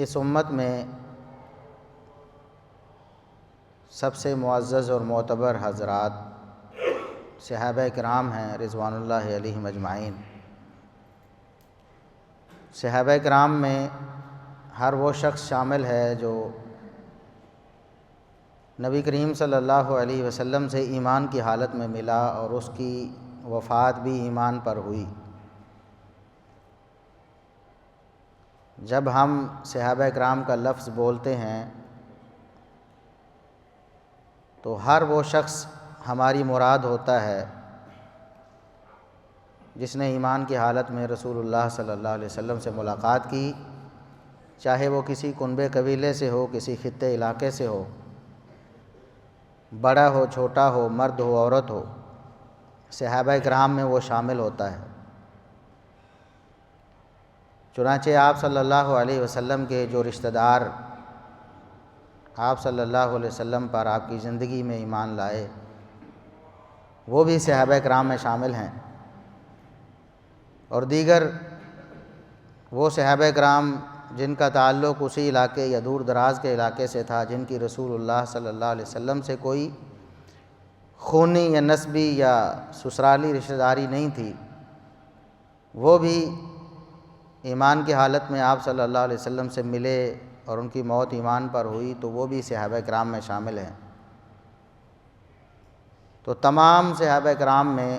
اس امت میں سب سے معزز اور معتبر حضرات صحابہ کرام ہیں رضوان اللہ علیہم اجمعین۔ صحابہ کرام میں ہر وہ شخص شامل ہے جو نبی کریم صلی اللہ علیہ وسلم سے ایمان کی حالت میں ملا اور اس کی وفات بھی ایمان پر ہوئی۔ جب ہم صحابہ کرام کا لفظ بولتے ہیں تو ہر وہ شخص ہماری مراد ہوتا ہے جس نے ایمان کی حالت میں رسول اللہ صلی اللہ علیہ وسلم سے ملاقات کی، چاہے وہ کسی کنبے قبیلے سے ہو، کسی خطے علاقے سے ہو، بڑا ہو چھوٹا ہو، مرد ہو عورت ہو، صحابہ کرام میں وہ شامل ہوتا ہے۔ چنانچہ آپ صلی اللہ علیہ وسلم کے جو رشتہ دار آپ صلی اللہ علیہ وسلم پر آپ کی زندگی میں ایمان لائے وہ بھی صحابہ کرام میں شامل ہیں، اور دیگر وہ صحابہ کرام جن کا تعلق اسی علاقے یا دور دراز کے علاقے سے تھا، جن کی رسول اللہ صلی اللہ علیہ وسلم سے کوئی خونی یا نسبی یا سسرالی رشتہ داری نہیں تھی، وہ بھی ایمان کی حالت میں آپ صلی اللہ علیہ وسلم سے ملے اور ان کی موت ایمان پر ہوئی، تو وہ بھی صحابہ کرام میں شامل ہیں۔ تو تمام صحابہ کرام میں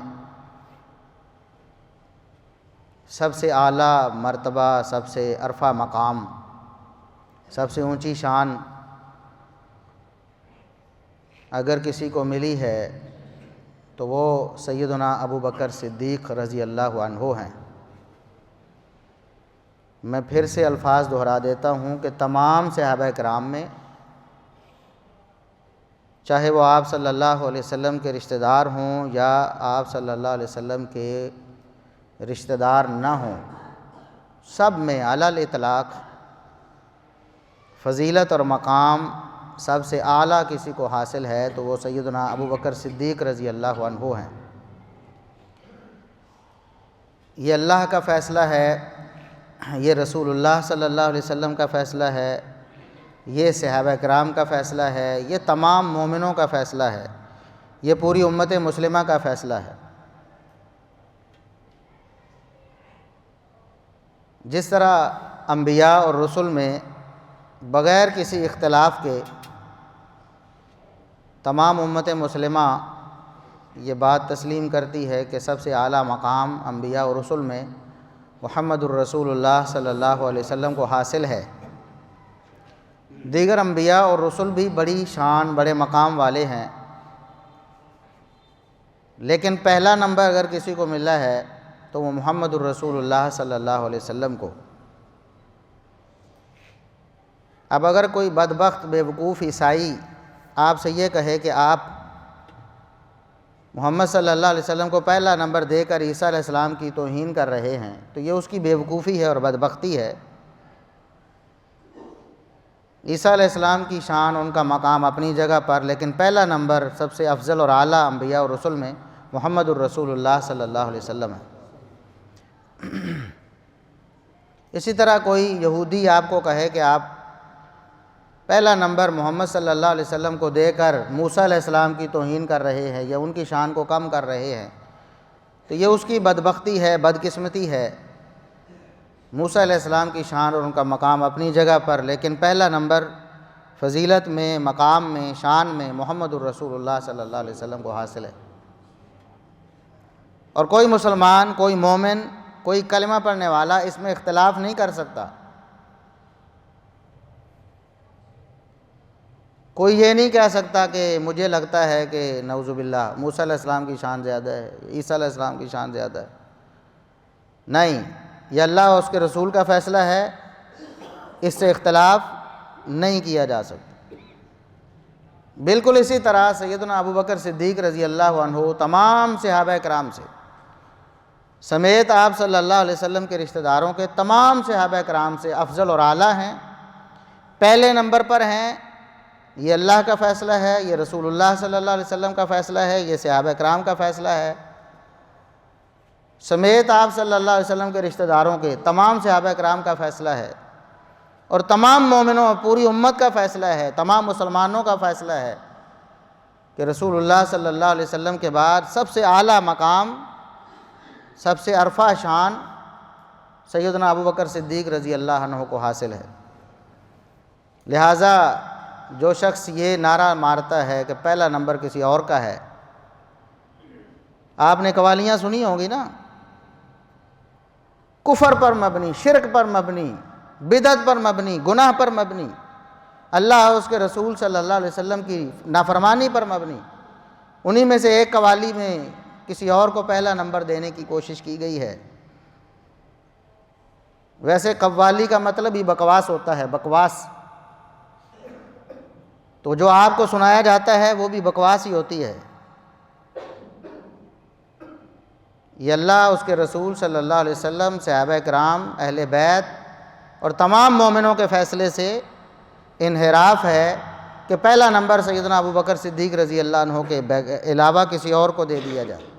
سب سے اعلیٰ مرتبہ، سب سے عرفہ مقام، سب سے اونچی شان اگر کسی کو ملی ہے تو وہ سیدنا ابو بکر صدیق رضی اللہ عنہ ہیں۔ میں پھر سے الفاظ دہرا دیتا ہوں کہ تمام صحابہ کرام میں، چاہے وہ آپ صلی اللہ علیہ وسلم کے رشتہ دار ہوں یا آپ صلی اللہ علیہ وسلم کے رشتہ دار نہ ہوں، سب میں علی الاطلاق فضیلت اور مقام سب سے اعلیٰ کسی کو حاصل ہے تو وہ سیدنا ابو بکر صدیق رضی اللہ عنہ ہیں۔ یہ اللہ کا فیصلہ ہے، یہ رسول اللہ صلی اللہ علیہ وسلم کا فیصلہ ہے، یہ صحابہ کرام کا فیصلہ ہے، یہ تمام مومنوں کا فیصلہ ہے، یہ پوری امت مسلمہ کا فیصلہ ہے۔ جس طرح انبیاء اور رسل میں بغیر کسی اختلاف کے تمام امت مسلمہ یہ بات تسلیم کرتی ہے کہ سب سے اعلیٰ مقام انبیاء اور رسل میں محمد الرسول اللہ صلی اللہ علیہ وسلم کو حاصل ہے، دیگر انبیاء اور رسل بھی بڑی شان، بڑے مقام والے ہیں، لیکن پہلا نمبر اگر کسی کو ملا ہے تو وہ محمد الرسول اللہ صلی اللہ علیہ وسلم کو۔ اب اگر کوئی بدبخت بیوقوف عیسائی آپ سے یہ کہے کہ آپ محمد صلی اللہ علیہ وسلم کو پہلا نمبر دے کر عیسیٰ علیہ السلام کی توہین کر رہے ہیں، تو یہ اس کی بیوقوفی ہے اور بدبختی ہے۔ عیسیٰ علیہ السلام کی شان، ان کا مقام اپنی جگہ پر، لیکن پہلا نمبر سب سے افضل اور اعلیٰ انبیاء اور رسل میں محمد الرسول اللہ صلی اللہ علیہ وسلم ہے۔ اسی طرح کوئی یہودی آپ کو کہے کہ آپ پہلا نمبر محمد صلی اللہ علیہ وسلم کو دے کر موسیٰ علیہ السلام کی توہین کر رہے ہیں یا ان کی شان کو کم کر رہے ہیں، تو یہ اس کی بدبختی ہے، بدقسمتی ہے۔ موسیٰ علیہ السلام کی شان اور ان کا مقام اپنی جگہ پر، لیکن پہلا نمبر فضیلت میں، مقام میں، شان میں محمد الرسول اللہ صلی اللہ علیہ وسلم کو حاصل ہے۔ اور کوئی مسلمان، کوئی مومن، کوئی کلمہ پڑھنے والا اس میں اختلاف نہیں کر سکتا۔ کوئی یہ نہیں کہہ سکتا کہ مجھے لگتا ہے کہ نعوذ باللہ موسیٰ علیہ السلام کی شان زیادہ ہے، عیسیٰ علیہ السلام کی شان زیادہ ہے۔ نہیں، یہ اللہ اور اس کے رسول کا فیصلہ ہے، اس سے اختلاف نہیں کیا جا سکتا۔ بالکل اسی طرح سیدنا ابو بکر صدیق رضی اللہ عنہ تمام صحابہ کرام سے سمیت آپ صلی اللہ علیہ وسلم کے رشتہ داروں کے تمام صحابہ کرام سے افضل اور اعلیٰ ہیں، پہلے نمبر پر ہیں۔ یہ اللہ کا فیصلہ ہے، یہ رسول اللہ صلی اللہ علیہ وسلم کا فیصلہ ہے، یہ صحابہ کرام کا فیصلہ ہے، سمیت آپ صلی اللہ علیہ وسلم کے رشتہ داروں کے تمام صحابہ کرام کا فیصلہ ہے اور تمام مومنوں اور پوری امت کا فیصلہ ہے، تمام مسلمانوں کا فیصلہ ہے کہ رسول اللہ صلی اللہ علیہ وسلم کے بعد سب سے اعلیٰ مقام، سب سے عرفہ شان سیدنا ابوبکر صدیق رضی اللہ عنہ کو حاصل ہے۔ لہٰذا جو شخص یہ نعرہ مارتا ہے کہ پہلا نمبر کسی اور کا ہے، آپ نے قوالیاں سنی ہوں گی نا، کفر پر مبنی، شرک پر مبنی، بدعت پر مبنی، گناہ پر مبنی، اللہ اور اس کے رسول صلی اللہ علیہ وسلم کی نافرمانی پر مبنی، انہی میں سے ایک قوالی میں کسی اور کو پہلا نمبر دینے کی کوشش کی گئی ہے۔ ویسے قوالی کا مطلب ہی بکواس ہوتا ہے، بکواس، تو جو آپ کو سنایا جاتا ہے وہ بھی بکواس ہی ہوتی ہے۔ یہ اللہ اس کے رسول صلی اللہ علیہ وسلم، صحابہ کرام، اہل بیت اور تمام مومنوں کے فیصلے سے انحراف ہے کہ پہلا نمبر سیدنا ابوبکر صدیق رضی اللہ عنہ کے علاوہ کسی اور کو دے دیا جائے۔